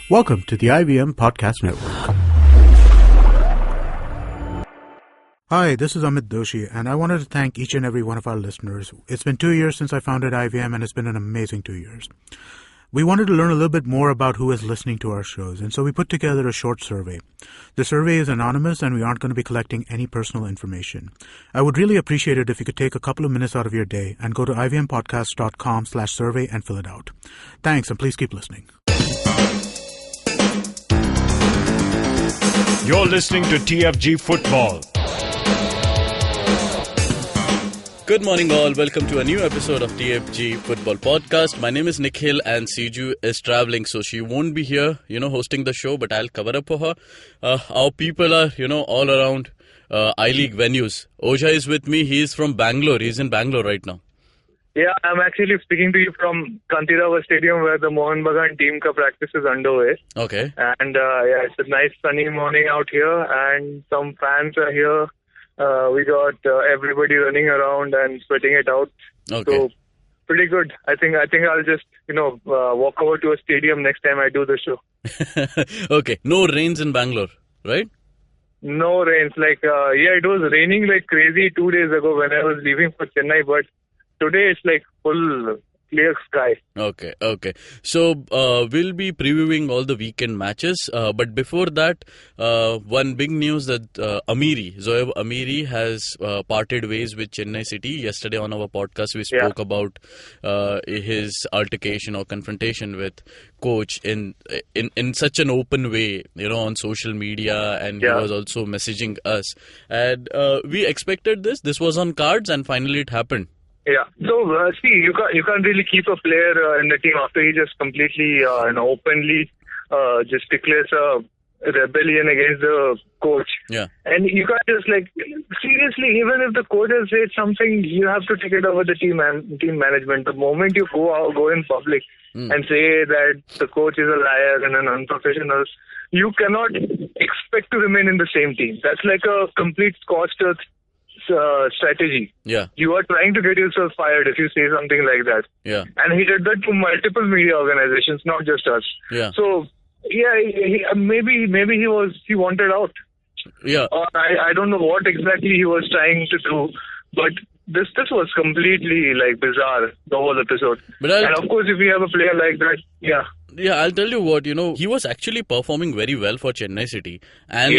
Welcome to the IVM Podcast Network. Hi, this is Amit Doshi, and I wanted to thank each and every one of our listeners. It's been 2 years since I founded IVM, and it's been an amazing 2 years. We wanted to learn a little bit more about who is listening to our shows, and so we put together a short survey. The survey is anonymous, and we aren't going to be collecting any personal information. I would really appreciate it if you could take a couple of minutes out of your day and go to ivmpodcast.com/survey and fill it out. Thanks, and please keep listening. You're listening to TFG Football. Good morning all, welcome to a new episode of TFG Football Podcast. My name is Nikhil and Siju is travelling, so she won't be here, hosting the show, but I'll cover up for her. Our people are, all around I-League venues. Oja is with me, he is from Bangalore, he's in Bangalore right now. Yeah, I'm actually speaking to you from Kanteerava Stadium where the Mohun Bagan team ka practice is underway. Okay. And it's a nice sunny morning out here and some fans are here. We got everybody running around and sweating it out. Okay. So pretty good. I think I'll just walk over to a stadium next time I do the show. Okay. No rains in Bangalore, right? No rains. It was raining like crazy 2 days ago when I was leaving for Chennai, but today it's like full clear sky. Okay. So, we'll be previewing all the weekend matches. But before that, one big news that Zoeb Amiri has parted ways with Chennai City. Yesterday on our podcast, we spoke about his altercation or confrontation with coach in such an open way, on social media, and he was also messaging us. And we expected this. This was on cards, and finally it happened. Yeah. So, you can't really keep a player in the team after he just completely openly just declares a rebellion against the coach. Yeah. And you can't just seriously, even if the coach has said something, you have to take it over the team management. The moment you go in public and say that the coach is a liar and an unprofessional, you cannot expect to remain in the same team. That's like a complete scorched earth strategy. Yeah. You are trying to get yourself fired if you say something like that. Yeah. And he did that to multiple media organizations, not just us. Yeah. So, maybe he wanted out. Yeah. Or I don't know what exactly he was trying to do, but this was completely bizarre, the whole episode. And of course, if you have a player like that, Yeah, I'll tell you what, he was actually performing very well for Chennai City. And,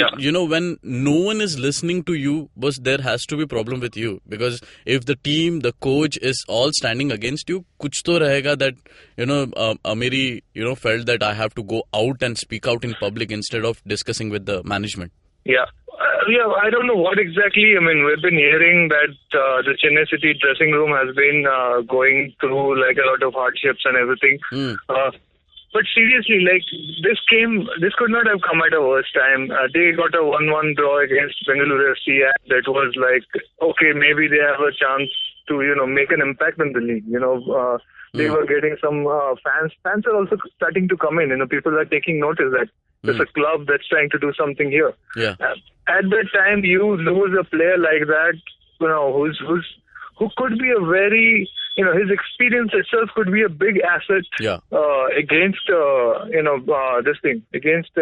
when no one is listening to you, there has to be a problem with you. Because if the team, the coach is all standing against you, kuch to rahega that, Amiri, felt that I have to go out and speak out in public instead of discussing with the management. Yeah. I don't know what exactly. I mean, we've been hearing that the Chennai City dressing room has been going through a lot of hardships and everything. But seriously, this could not have come at a worse time. They got a 1-1 draw against Bengaluru FC, and that was okay, maybe they have a chance to, make an impact in the league. They were getting some fans. Fans are also starting to come in. People are taking notice that there's a club that's trying to do something here. Yeah. At that time, you lose a player like that, who could be a very, his experience itself could be a big asset against, against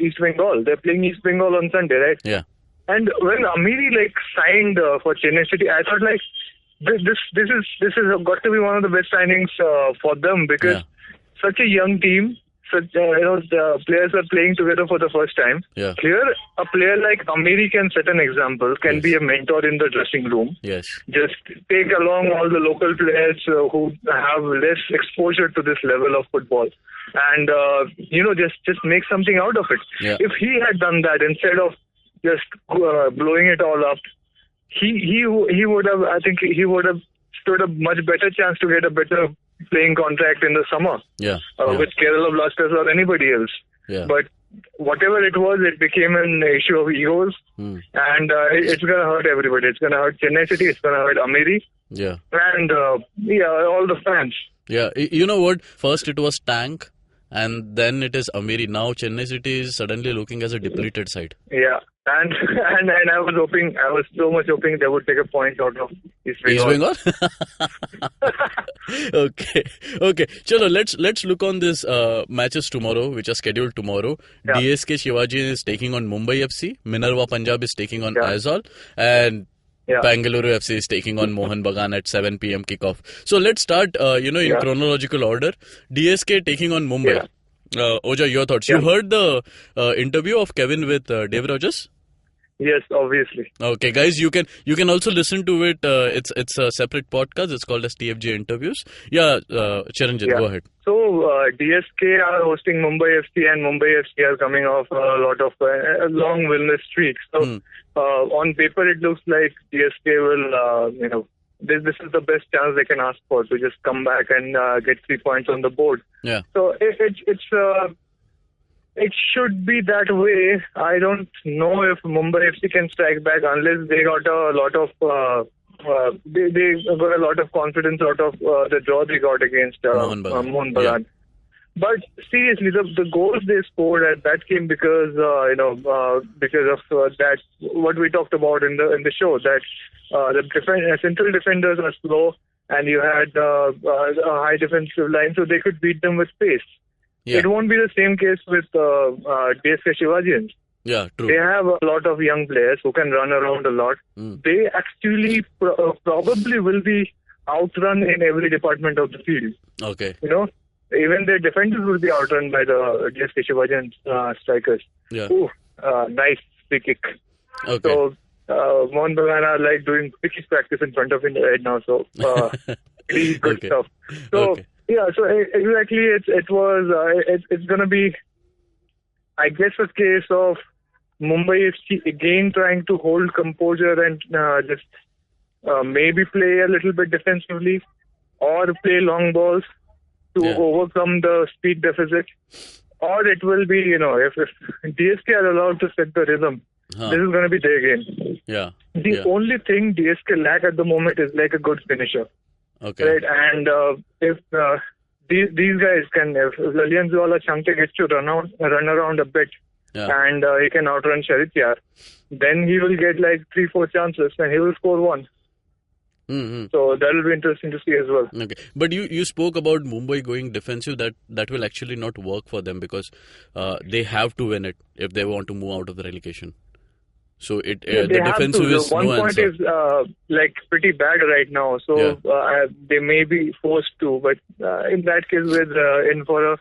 East Bengal. They're playing East Bengal on Sunday, right? Yeah. And when Amiri signed for Chennai City, I thought this is got to be one of the best signings for them because such a young team. The players are playing together for the first time. Yeah. Here, a player like Amiri can set an example, can be a mentor in the dressing room. Yes. Just take along all the local players who have less exposure to this level of football. And, just make something out of it. Yeah. If he had done that instead of just blowing it all up, he would have, I think he would have stood a much better chance to get a better playing contract in the summer with Kerala Blasters or anybody else. Yeah. But whatever it was, it became an issue of egos, and it's going to hurt everybody. It's going to hurt Chennai City, it's going to hurt Amiri, and all the fans. Yeah, you know what? First it was Tank, and then it is Amiri. Now Chennai City is suddenly looking as a depleted side. Yeah. And and I was so much hoping they would take a point out of East Bengal. Okay. Chalo, let's look on this matches tomorrow, which are scheduled tomorrow. Yeah. DSK Shivaji is taking on Mumbai FC. Minerva Punjab is taking on Aizawl, and Bengaluru FC is taking on Mohun Bagan at 7 p.m. kickoff. So let's start, in chronological order. DSK taking on Mumbai. Oja, your thoughts. You heard the interview of Kevin with Dave Rogers? Yes, obviously. Okay, guys, you can also listen to it. It's a separate podcast. It's called as TFG Interviews. Yeah, Chiranjit, go ahead. So DSK are hosting Mumbai FC, and Mumbai FC are coming off a lot of long winless streaks. So on paper, it looks like DSK will, this is the best chance they can ask for, to just come back and get 3 points on the board. Yeah. So it should be that way. I don't know if Mumbai FC can strike back unless they got a lot of they got a lot of confidence out of the draw they got against Mohun Bagan. Yeah. But seriously, the goals they scored at that came because because of that, what we talked about in the show, that the central defenders are slow, and you had a high defensive line, so they could beat them with pace. Yeah. It won't be the same case with DSK Shivajians. Yeah, true. They have a lot of young players who can run around a lot. They actually probably will be outrun in every department of the field. Okay. Even their defenders will be outrun by the DSK Shivajian strikers. Yeah. Ooh, nice free kick. Okay. So Mohun Bagan are like doing free practice in front of him right now. So really good stuff. So. Okay. Yeah, so exactly, it's going to be, I guess, a case of Mumbai FC again trying to hold composure and just maybe play a little bit defensively, or play long balls to overcome the speed deficit. Or it will be, if DSK are allowed to set the rhythm, this is going to be their game. Yeah. The only thing DSK lack at the moment is like a good finisher. Okay. Right, and if these guys can, if Lalianzuala Changte gets to run around a bit, and he can outrun Sharityar, then he will get like 3-4 chances and he will score one. Mm-hmm. So that will be interesting to see as well. Okay, but you spoke about Mumbai going defensive. That will actually not work for them, because they have to win it if they want to move out of the relegation. So the defensive is one no point answer. Is pretty bad right now. So they may be forced to, but in that case, with in for a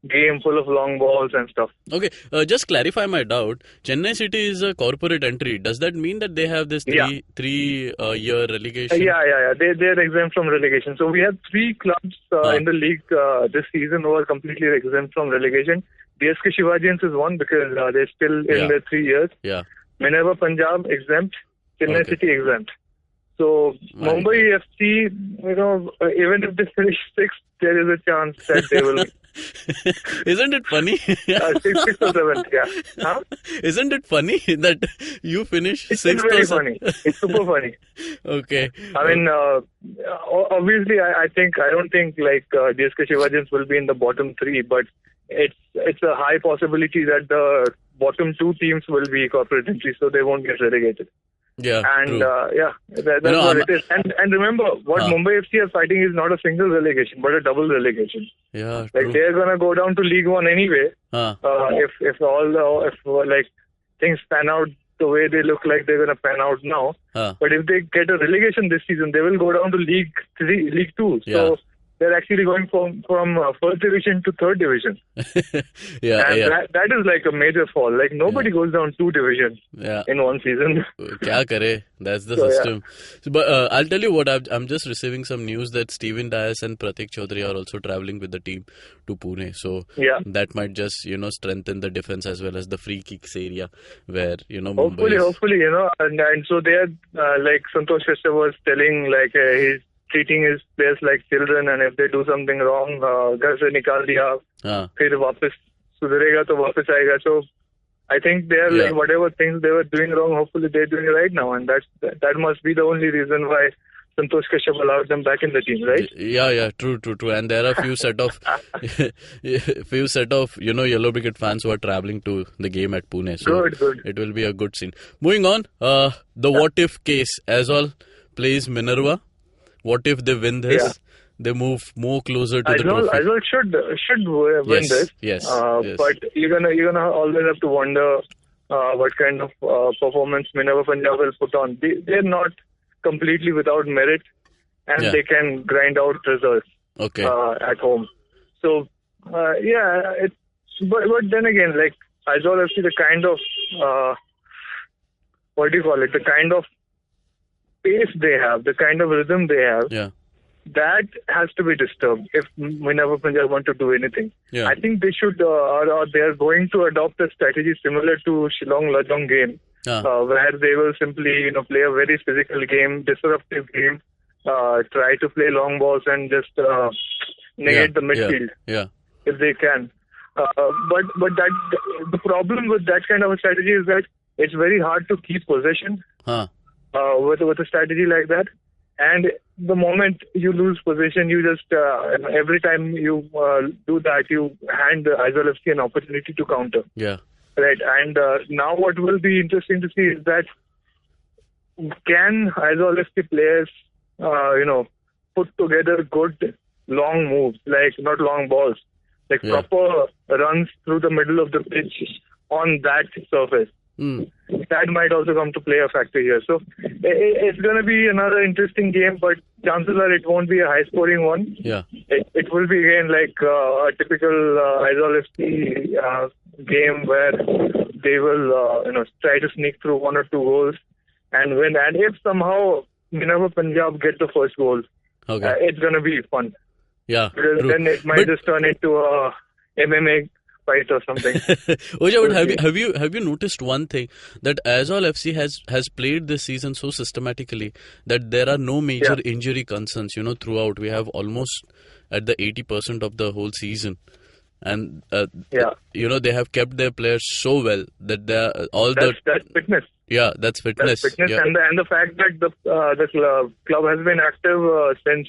game full of long balls and stuff. Okay, just clarify my doubt. Chennai City is a corporate entry. Does that mean that they have this three year relegation? Yeah. They're exempt from relegation. So we have 3 clubs in the league this season who are completely exempt from relegation. DSK Shivajians is one, because they're still in their 3 years. Yeah. Minerva Punjab exempt, Chennai City exempt. So Mumbai FC, even if they finish 6th, there is a chance that they will. Isn't it funny? 6th or 7th, yeah. Huh? Isn't it funny that you finish 6th? It's very funny. It's super funny. Okay. I mean, obviously, I don't think like DSK Shivajians will be in the bottom 3, but it's a high possibility that the bottom 2 teams will be corporate entries, so they won't get relegated. Yeah, and that's what it is. And remember, what Mumbai FC are fighting is not a single relegation, but a double relegation. Yeah, like they're gonna go down to League One anyway. If things pan out the way they look like they're gonna pan out now. But if they get a relegation this season, they will go down to League 2. So they're actually going from first division to third division. That is like a major fall. Like nobody goes down 2 divisions in one season. Kya kare? That's the system. So, but I'll tell you what, I'm just receiving some news that Steven Dias and Pratik Chaudhary are also traveling with the team to Pune. So that might just strengthen the defense as well as the free kicks area where hopefully and so they're like Santosh Kashyap was telling, like he's treating his players like children, and if they do something wrong, घर से निकाल दिया, फिर वापस सुधरेगा तो वापस आएगा. So I think they're like whatever things they were doing wrong, hopefully they're doing right now, and that must be the only reason why Santosh Kashyap allowed them back in the team, right? Yeah, true. And there are few set of yellow wicket fans who are traveling to the game at Pune. So Good. It will be a good scene. Moving on, the what if case. Aizawl plays Minerva. What if they win this? Yeah. They move more closer to the trophy. Aizawl should win this. Yes. But you're gonna always have to wonder what kind of performance Minerva Punjab will put on. They're not completely without merit, and they can grind out results at home. So but then again, like Aizawl FC, the kind of the kind of pace they have, the kind of rhythm they have, that has to be disturbed if Minerva Punjab want to do anything. I think they should, or they are going to adopt a strategy similar to Shillong Lajong game, where they will simply, play a very physical game, disruptive game, try to play long balls and just negate the midfield if they can. But that the problem with that kind of a strategy is that it's very hard to keep possession with a strategy like that. And the moment you lose possession, you just every time you do that, you hand Aizawl FC an opportunity to counter. Right. And now what will be interesting to see is that can Aizawl FC players, put together good long moves, like not long balls, like proper runs through the middle of the pitch on that surface. That might also come to play a factor here. So it's going to be another interesting game, but chances are it won't be a high-scoring one. It will be again like a typical Aizawl FC game where they will try to sneak through one or two goals and win. And if somehow Minerva Punjab get the first goal, it's going to be fun. Because then it might just turn into a MMA fight or something. Oja, but have you noticed one thing, that Aizawl FC has played this season so systematically that there are no major injury concerns throughout. We have almost at the 80% of the whole season, and they have kept their players so well that that's fitness. That's fitness. And the fact that the club has been active since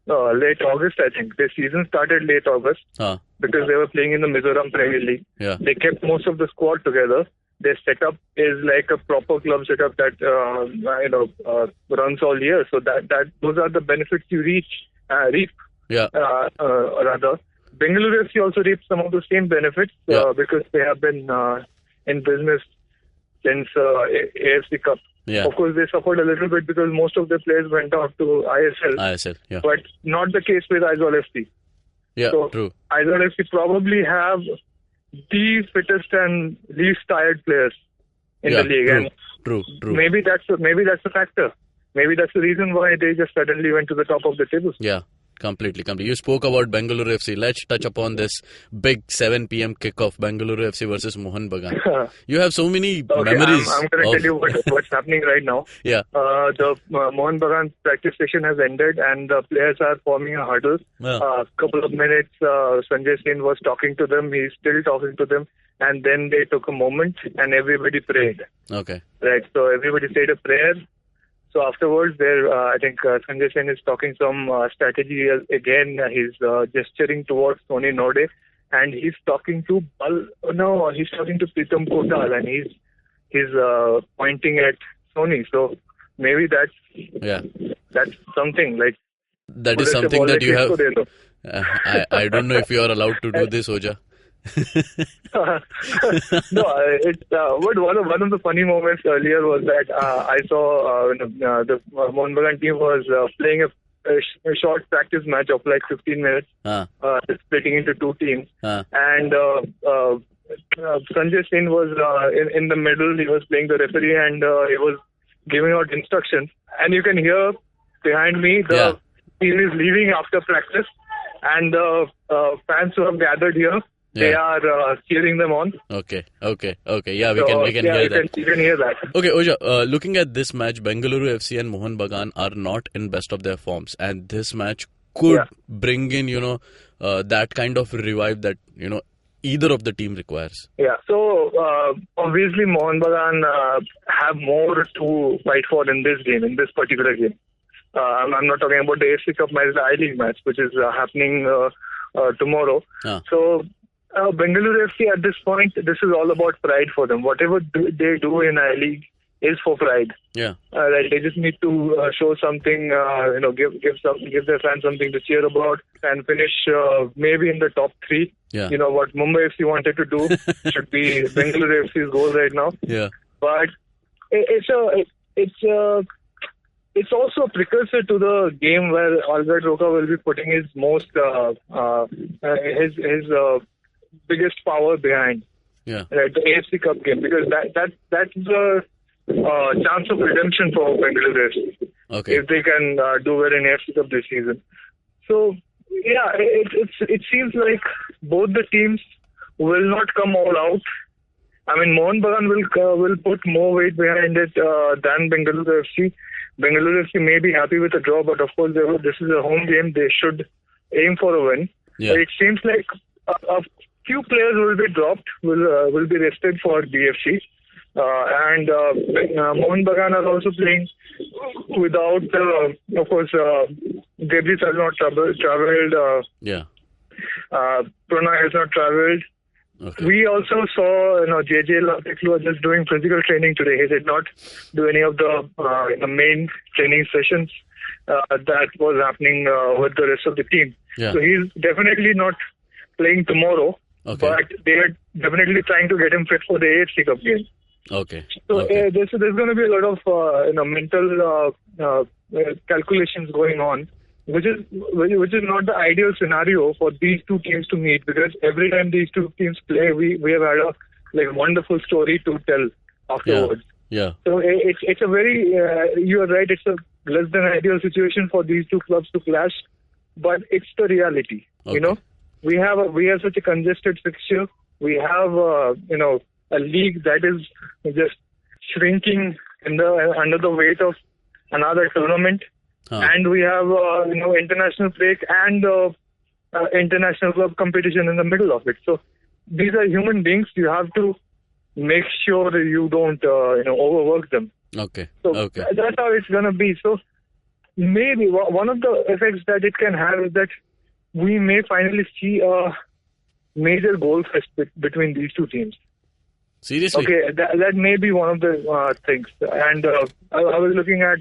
late August, I think. Their season started late August because they were playing in the Mizoram Premier League. They kept most of the squad together. Their setup is like a proper club setup that runs all year. So that those are the benefits you reap. Rather, Bengaluru FC also reaped some of the same benefits because they have been in business since AFC Cup. Of course, they suffered a little bit because most of their players went out to ISL. But not the case with Aizawl FC. True. Aizawl FC probably have the fittest and least tired players in the league. True. Maybe that's a factor. Maybe that's the reason why they just suddenly went to the top of the table. Completely. You spoke about Bengaluru FC. Let's touch upon this big 7 p.m. kickoff, Bengaluru FC versus Mohun Bagan. You have so many memories. I'm going to tell you what's happening right now. The Mohun Bagan practice session has ended and the players are forming a huddle. A couple of minutes, Sanjay Singh was talking to them. He's still talking to them. And then they took a moment and everybody prayed. Right. So everybody said a prayer. So afterwards, I think Sanjay Sen is talking some strategy again. He's gesturing towards Tony Node, and he's talking to he's talking to Pritam Kotal, and he's pointing at Sony. So maybe that's something like that is something that you have. I don't know if you are allowed to do this, Oja. No, one of the funny moments earlier was that I saw the Mohun Bagan team was playing a short practice match of like 15 minutes, splitting into two teams, and Sanjay Singh was in the middle. He was playing the referee and he was giving out instructions, and you can hear behind me the team is leaving after practice, and the fans who have gathered here. They are cheering them on. Okay. Yeah, we can hear that. You can hear that. Okay, Oja, looking at this match, Bengaluru FC and Mohun Bagan are not in best of their forms. And this match could bring in, that kind of revive that, either of the team requires. So, obviously, Mohun Bagan have more to fight for in this particular game. I'm not talking about the AFC Cup match, the I-League match, which is happening tomorrow. So Bengaluru FC at this point, this is all about pride for them. Whatever they do in I-League is for pride. Right? They just need to show something, give their fans something to cheer about and finish maybe in the top 3. What Mumbai FC wanted to do should be Bengaluru FC's goal right now. But it's also a precursor to the game where Albert Roca will be putting his most his biggest power behind. Right, the AFC Cup game, because that's the chance of redemption for Bengaluru FC. If they can do well in AFC Cup this season. So yeah, it seems like both the teams will not come all out. I mean, Mohun Bagan will put more weight behind it than Bengaluru FC. Bengaluru FC may be happy with a draw, but of course this is a home game. They should aim for a win. It seems like a few players will be dropped, will be rested for BFC. And Mohun Bagan are also playing without, of course, Gabriel has not travelled. Pranay has not travelled. We also saw, JJ Lateklu was just doing physical training today. He did not do any of the main training sessions that was happening with the rest of the team. So he's definitely not playing tomorrow, but they are definitely trying to get him fit for the AFC Cup game. So there's going to be a lot of mental calculations going on, which is not the ideal scenario for these two teams to meet, because every time these two teams play, we have had a wonderful story to tell afterwards. So it's a very you are right, it's a less than ideal situation for these two clubs to clash, but it's the reality. We have such a congested fixture. We have a league that is just shrinking under the weight of another tournament. And we have international break and international club competition in the middle of it. So these are human beings. You have to make sure that you don't overwork them. So that's how it's going to be. So maybe one of the effects that it can have is that we may finally see a major goal fest between these two teams. Seriously? That may be one of the things. And I was looking at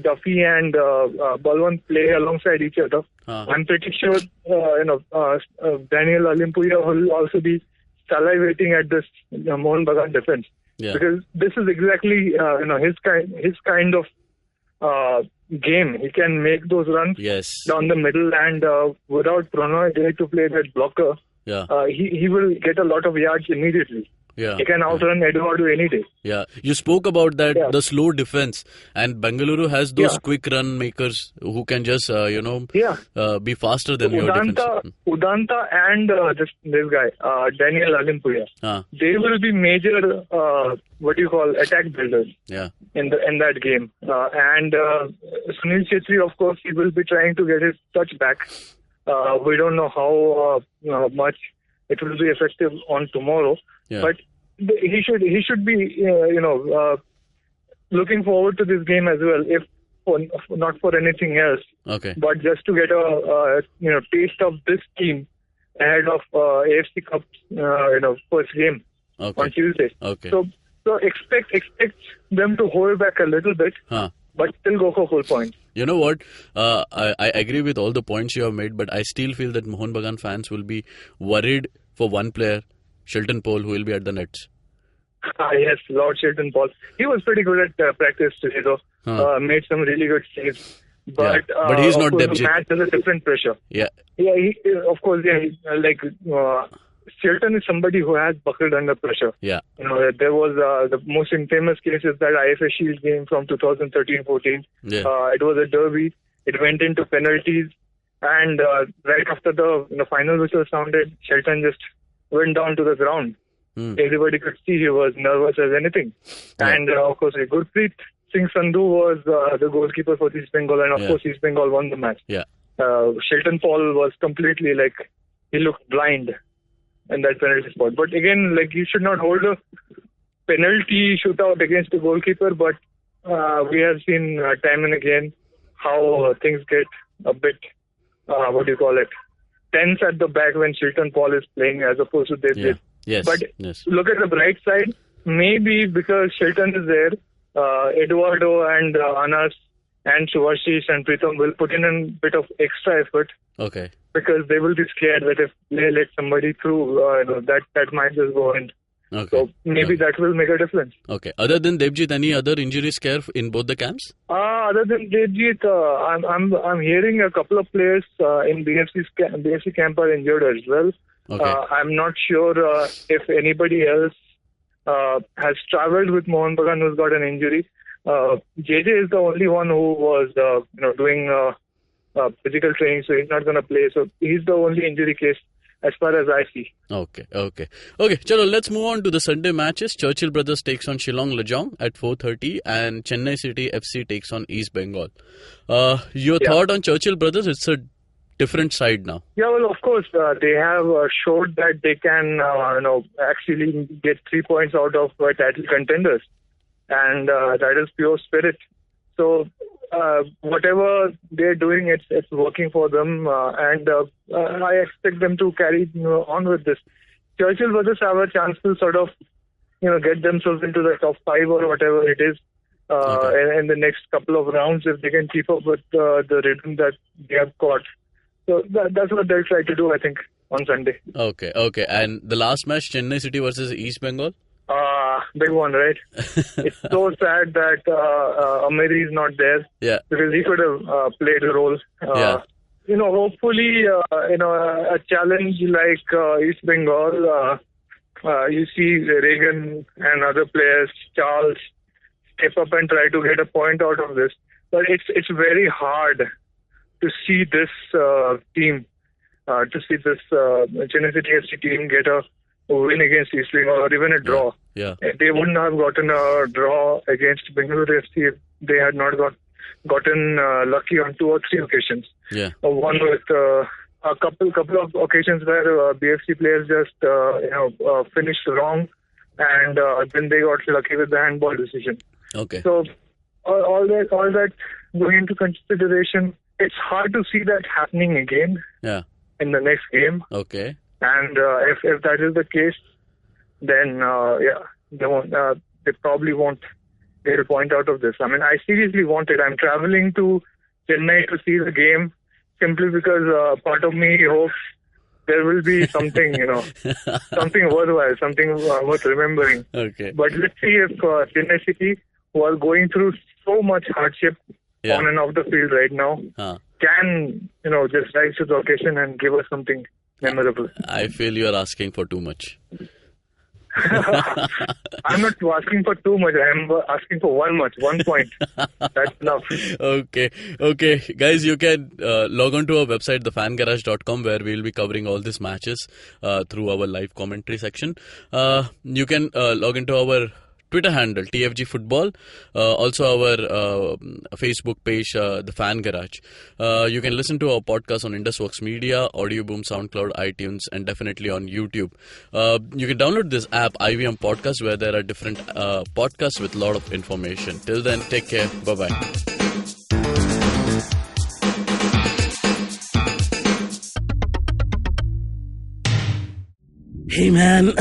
Duffy and Balwant play alongside each other. I'm pretty sure Daniel Alimpuya will also be salivating at this Mohun Bagan defense, because this is exactly his kind of game. He can make those runs down the middle, and without Pranay there to play that blocker, he will get a lot of yards immediately. He can outrun Eduardo any day. You spoke about that, the slow defense, and Bengaluru has those quick run makers who can just, be faster than your defense. Udanta and this guy, Daniel Alimpuya, they will be major, attack builders in that game. And Sunil Chetri, of course, he will be trying to get his touch back. We don't know how much it will be effective on tomorrow. But he should be looking forward to this game as well, if not for anything else, but just to get a taste of this team ahead of AFC Cup first game on Tuesday. So expect them to hold back a little bit, but still go for full points. You know what? I agree with all the points you have made, but I still feel that Mohun Bagan fans will be worried for one player, Shilton Paul, who will be at the nets. Yes, Lord Shilton Paul. He was pretty good at practice today, though. Made some really good saves. But he's not Debjit. The match has a different pressure. Shilton is somebody who has buckled under pressure. There was the most infamous case is that IFA Shield game from 2013-14. It was a derby. It went into penalties, and right after the final whistle sounded, Shilton just went down to the ground. Everybody could see he was nervous as anything. And of course, Gurpreet Singh Sandhu was the goalkeeper for East Bengal, and of course, East Bengal won the match. Shilton Paul was completely he looked blind in that penalty spot. But again, you should not hold a penalty shootout against the goalkeeper, but we have seen time and again how things get a bit, tense at the back when Shilton Paul is playing as opposed to Devjit. Yes. But look at the bright side. Maybe because Shilton is there, Eduardo and Anas and Shubhashish and Pritham will put in a bit of extra effort. Okay. Because they will be scared that if they let somebody through, that might just go in. Okay. So maybe that will make a difference. Okay. Other than Devjit, any other injury scare in both the camps? Other than Devjit, I'm hearing a couple of players in BFC camp are injured as well. Okay. I'm not sure if anybody else has travelled with Mohun Bagan who's got an injury. JJ is the only one who was doing physical training, so he's not going to play. So he's the only injury case as far as I see. Okay. Chalo, let's move on to the Sunday matches. Churchill Brothers takes on Shillong Lajong at 4:30 and Chennai City FC takes on East Bengal. Your thought on Churchill Brothers? It's a different side now. Yeah, well, of course, they have showed that they can actually get 3 points out of title contenders. And that is pure spirit. So whatever they're doing, it's working for them, and I expect them to carry on with this. Churchill Brothers have a chance to sort of get themselves into the top 5 or whatever it is in the next couple of rounds if they can keep up with the rhythm that they have got. So that's what they'll try to do, I think, on Sunday. Okay. And the last match, Chennai City versus East Bengal? Big one, right? It's so sad that Amiri is not there. Yeah. Because he could have played a role. Hopefully, a challenge like East Bengal, you see Reagan and other players, Charles, step up and try to get a point out of this. But it's very hard to see this team, Chennai City FC team get a win against East Bengal or even a draw. Yeah. They wouldn't have gotten a draw against Bengaluru FC if they had not gotten lucky on 2 or 3 occasions. Yeah. One with a couple of occasions where BFC players just finished wrong, and then they got lucky with the handball decision. Okay. So all that going into consideration, it's hard to see that happening again. Yeah. In the next game. Okay. And if that is the case, then they probably won't get a point out of this. I mean, I seriously want it. I'm traveling to Chennai to see the game simply because part of me hopes there will be something, something worthwhile, something worth remembering. Okay. But let's see if Chennai City, who are going through so much hardship on and off the field right now, can, just rise to the occasion and give us something memorable. I feel you are asking for too much. I'm not asking for too much. I'm asking for 1 point. That's enough. Okay. Guys, you can log on to our website, thefangarage.com, where we'll be covering all these matches through our live commentary section. You can log into our Twitter handle, TFG Football, also our Facebook page, The Fan Garage. You can listen to our podcast on Indusworks Media, Audio Boom, SoundCloud, iTunes, and definitely on YouTube. You can download this app, IVM Podcast, where there are different podcasts with a lot of information. Till then, take care. Bye-bye. Hey man,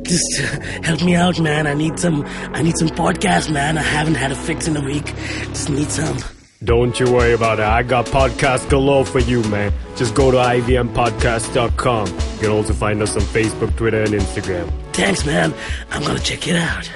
just help me out, man. I need some podcasts, man. I haven't had a fix in a week. Just need some. Don't you worry about it. I got podcasts galore for you, man. Just go to ivmpodcast.com. You can also find us on Facebook, Twitter, and Instagram. Thanks, man. I'm gonna check it out.